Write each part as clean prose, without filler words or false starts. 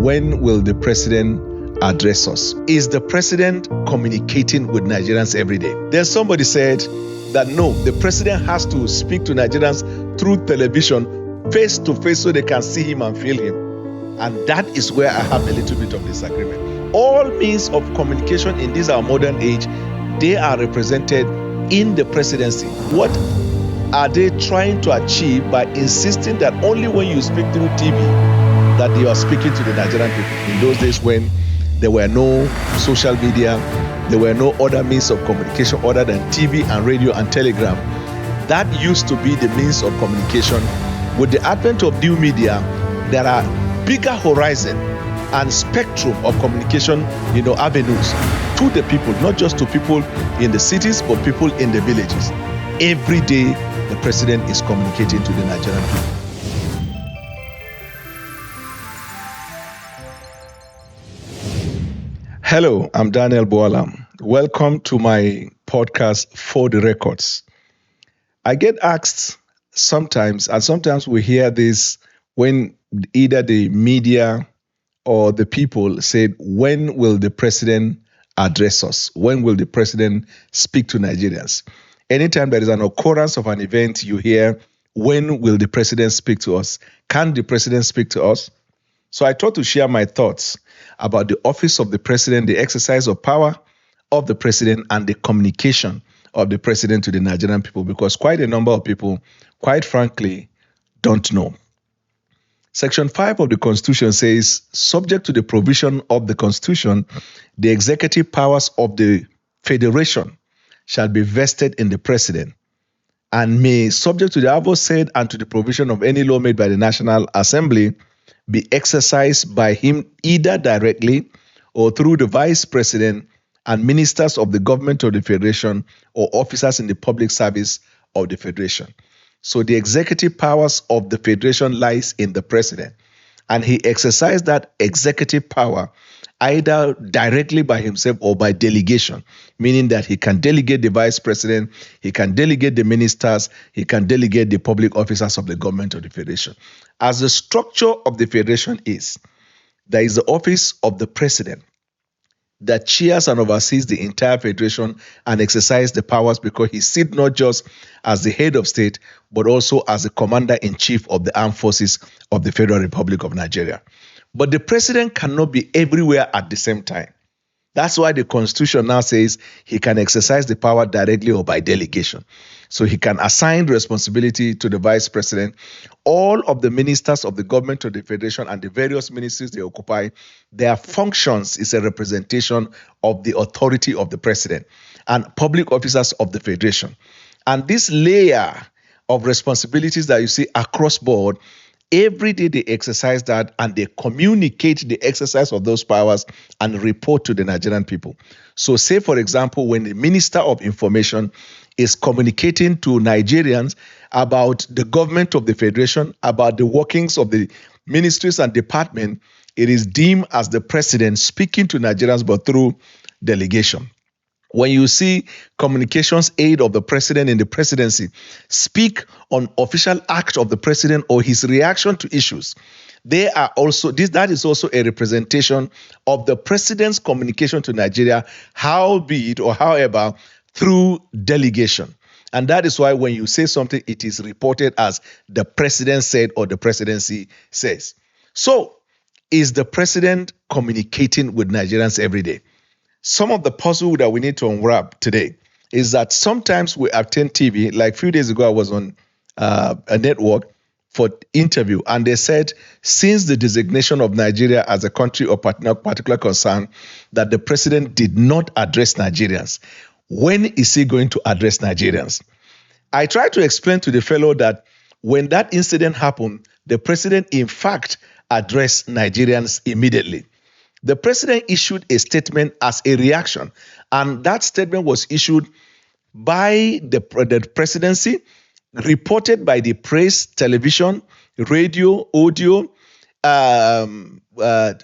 when will the president address us? Is the president communicating with Nigerians every day? Then somebody said that no, the president has to speak to Nigerians through television, face to face, so they can see him and feel him. And that is where I have a little bit of disagreement. All means of communication in this our modern age, they are represented in the presidency. What are they trying to achieve by insisting that only when you speak through TV that you are speaking to the Nigerian people? In those days when there were no social media, there were no other means of communication other than TV and radio and telegram. That used to be the means of communication. With the advent of new media, there are bigger horizon and spectrum of communication, avenues to the people, not just to people in the cities, but people in the villages. Every day, the president is communicating to the Nigerian people. Hello, I'm Daniel Boalam. Welcome to my podcast, For the Records. I get asked sometimes, and sometimes we hear this when either the media or the people said, when will the president address us? When will the president speak to Nigerians? Anytime there is an occurrence of an event, you hear, when will the president speak to us? Can the president speak to us? So I thought to share my thoughts about the office of the president, the exercise of power of the president, and the communication of the president to the Nigerian people, because quite a number of people, quite frankly, don't know. Section 5 of the Constitution says, subject to the provision of the Constitution, the executive powers of the Federation shall be vested in the president and may, subject to the above said and to the provision of any law made by the National Assembly, be exercised by him either directly or through the vice president and ministers of the government of the Federation or officers in the public service of the Federation. So the executive powers of the Federation lies in the president, and he exercised that executive power either directly by himself or by delegation, meaning that he can delegate the vice president, he can delegate the ministers, he can delegate the public officers of the government of the Federation. As the structure of the Federation is, there is the office of the president that chairs and oversees the entire Federation and exercises the powers, because he sits not just as the head of state, but also as the commander-in-chief of the armed forces of the Federal Republic of Nigeria. But the president cannot be everywhere at the same time. That's why the Constitution now says he can exercise the power directly or by delegation. So he can assign responsibility to the vice president. All of the ministers of the government of the Federation and the various ministries they occupy, their functions is a representation of the authority of the president and public officers of the Federation. And this layer of responsibilities that you see across board, every day they exercise that, and they communicate the exercise of those powers and report to the Nigerian people. So say, for example, when the Minister of Information is communicating to Nigerians about the government of the Federation, about the workings of the ministries and departments, it is deemed as the president speaking to Nigerians, but through delegation. When you see communications aid of the president in the presidency speak on official act of the president or his reaction to issues, they are also that is also a representation of the president's communication to Nigeria, however, through delegation. And that is why when you say something, it is reported as the president said or the presidency says. So, is the president communicating with Nigerians every day? Some of the puzzle that we need to unwrap today is that sometimes we attend TV. Like a few days ago, I was on a network for interview, and they said since the designation of Nigeria as a country of particular concern, that the president did not address Nigerians. When is he going to address Nigerians? I tried to explain to the fellow that when that incident happened, the president in fact addressed Nigerians immediately. The president issued a statement as a reaction, and that statement was issued by the presidency, reported by the press, television, radio, audio,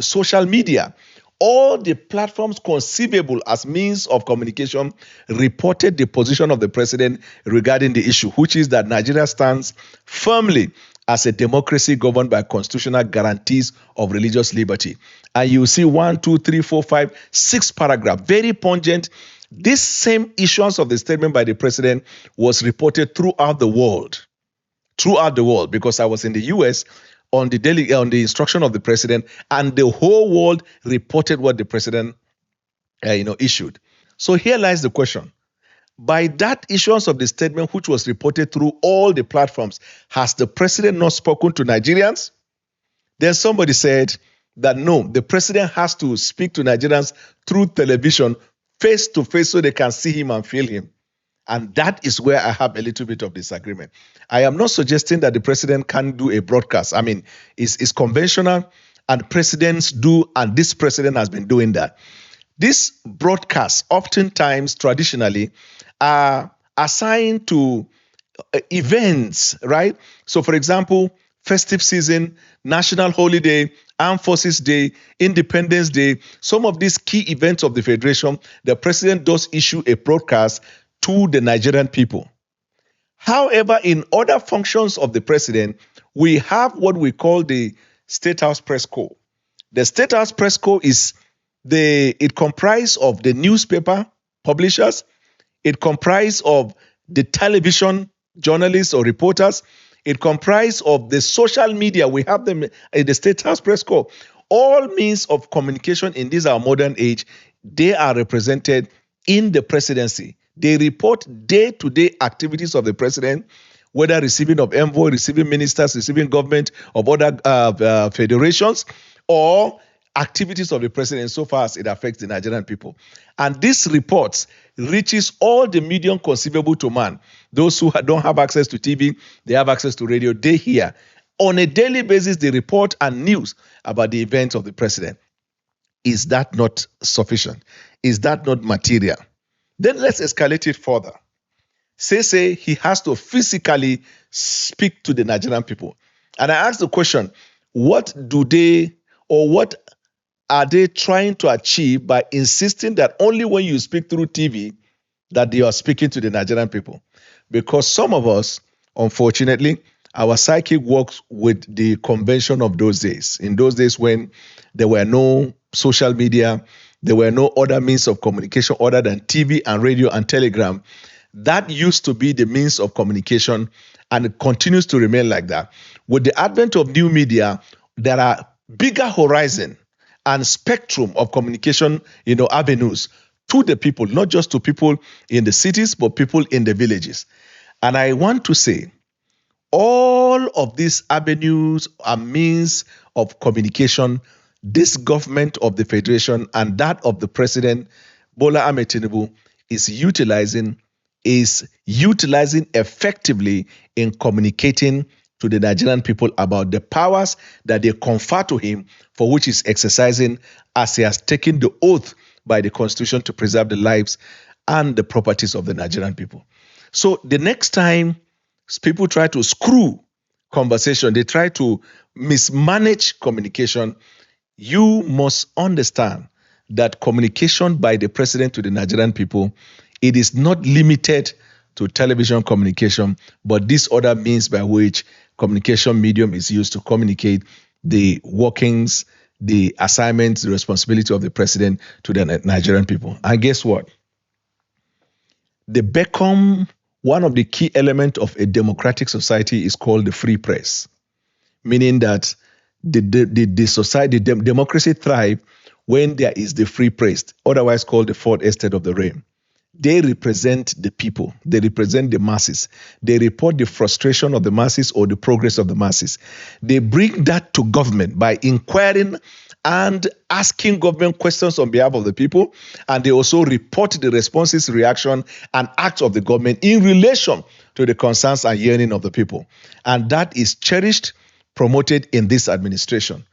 social media. All the platforms conceivable as means of communication reported the position of the president regarding the issue, which is that Nigeria stands firmly as a democracy governed by constitutional guarantees of religious liberty. And you see 1, 2, 3, 4, 5, 6 paragraph, very pungent. This same issuance of the statement by the president was reported throughout the world, because I was in the US on the instruction of the president, and the whole world reported what the president issued. So here lies the question. By that issuance of the statement, which was reported through all the platforms, has the president not spoken to Nigerians? Then somebody said that no, the president has to speak to Nigerians through television, face to face, so they can see him and feel him. And that is where I have a little bit of disagreement. I am not suggesting that the president can do a broadcast. I mean, it's conventional, and presidents do, and this president has been doing that. These broadcasts, oftentimes, traditionally, are assigned to events, right? So, for example, festive season, national holiday, Armed Forces Day, Independence Day, some of these key events of the Federation, the president does issue a broadcast to the Nigerian people. However, in other functions of the president, we have what we call the State House Press Corps. The State House Press Corps it comprises of the newspaper publishers, it comprises of the television journalists or reporters, it comprises of the social media. We have them in the State House Press Corps. All means of communication in this our modern age, they are represented in the presidency. They report day-to-day activities of the president, whether receiving of envoy, receiving ministers, receiving government of other federations, or activities of the president so far as it affects the Nigerian people. And these reports reaches all the medium conceivable to man. Those who don't have access to TV, they have access to radio, they hear. On a daily basis, they report and news about the events of the president. Is that not sufficient? Is that not material? Then let's escalate it further. Say he has to physically speak to the Nigerian people. And I ask the question, what are they trying to achieve by insisting that only when you speak through TV that you are speaking to the Nigerian people? Because some of us, unfortunately, our psychic works with the convention of those days. In those days when there were no social media, there were no other means of communication other than TV and radio and telegram. That used to be the means of communication, and it continues to remain like that. With the advent of new media, there are bigger horizon and spectrum of communication, avenues to the people, not just to people in the cities, but people in the villages. And I want to say, all of these avenues are means of communication. This government of the Federation and that of the President, Bola Ahmed Tinubu, is utilizing effectively in communicating to the Nigerian people about the powers that they confer to him, for which he's exercising as he has taken the oath by the Constitution to preserve the lives and the properties of the Nigerian people. So the next time people try to screw conversation, they try to mismanage communication, you must understand that communication by the president to the Nigerian people, it is not limited to television communication, but this other means by which communication medium is used to communicate the workings, the assignments, the responsibility of the president to the Nigerian people. And guess what? One of the key elements of a democratic society is called the free press, meaning that the democracy thrives when there is the free press, otherwise called the fourth estate of the realm. They represent the people. They represent the masses. They report the frustration of the masses or the progress of the masses. They bring that to government by inquiring and asking government questions on behalf of the people. And they also report the responses, reaction, and acts of the government in relation to the concerns and yearning of the people. And that is cherished, promoted in this administration.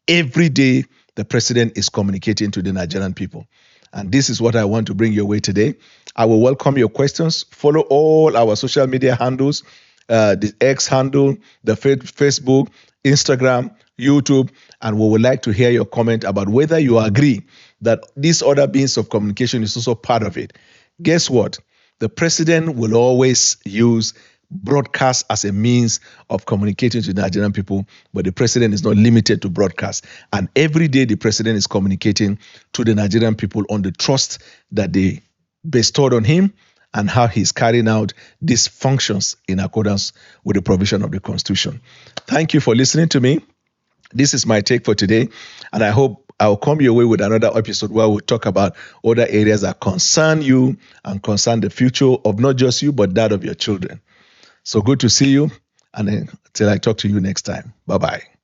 Every day, the president is communicating to the Nigerian people. And this is what I want to bring your way today. I will welcome your questions. Follow all our social media handles, the X handle, the Facebook, Instagram, YouTube, and we would like to hear your comment about whether you agree that this other means of communication is also part of it. Guess what? The president will always use broadcast as a means of communicating to the Nigerian people, but the president is not limited to broadcast. And every day the president is communicating to the Nigerian people on the trust that they bestowed on him and how he's carrying out these functions in accordance with the provision of the Constitution. Thank you for listening to me. This is my take for today, and I hope I'll come your way with another episode where we'll talk about other areas that concern you and concern the future of not just you, but that of your children. So good to see you, and until I talk to you next time. Bye-bye.